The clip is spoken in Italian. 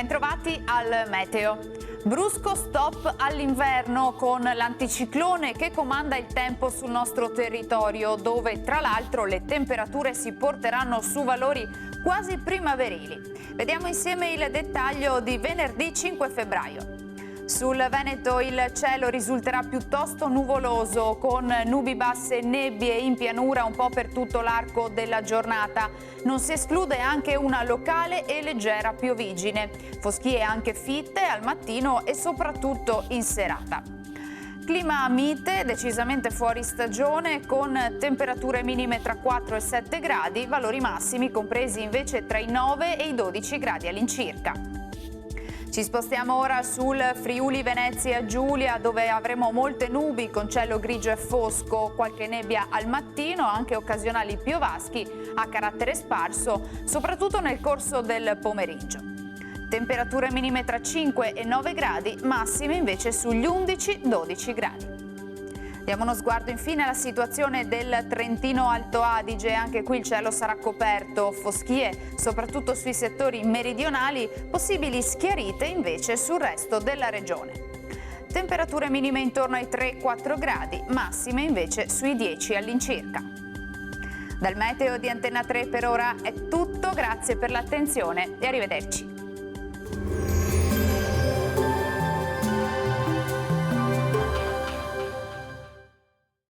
Bentrovati al meteo. Brusco stop all'inverno con l'anticiclone che comanda il tempo sul nostro territorio, dove tra l'altro le temperature si porteranno su valori quasi primaverili. Vediamo insieme il dettaglio di venerdì 5 febbraio. Sul Veneto il cielo risulterà piuttosto nuvoloso, con nubi basse e nebbie in pianura un po' per tutto l'arco della giornata. Non si esclude anche una locale e leggera piovigine. Foschie anche fitte al mattino e soprattutto in serata. Clima mite, decisamente fuori stagione, con temperature minime tra 4 e 7 gradi, valori massimi compresi invece tra i 9 e i 12 gradi all'incirca. Ci spostiamo ora sul Friuli Venezia Giulia, dove avremo molte nubi con cielo grigio e fosco, qualche nebbia al mattino, anche occasionali piovaschi a carattere sparso, soprattutto nel corso del pomeriggio. Temperature minime tra 5 e 9 gradi, massime invece sugli 11-12 gradi. Diamo uno sguardo infine alla situazione del Trentino Alto Adige. Anche qui il cielo sarà coperto, foschie soprattutto sui settori meridionali, possibili schiarite invece sul resto della regione. Temperature minime intorno ai 3-4 gradi, massime invece sui 10 all'incirca. Dal meteo di Antenna 3 per ora è tutto, grazie per l'attenzione e arrivederci.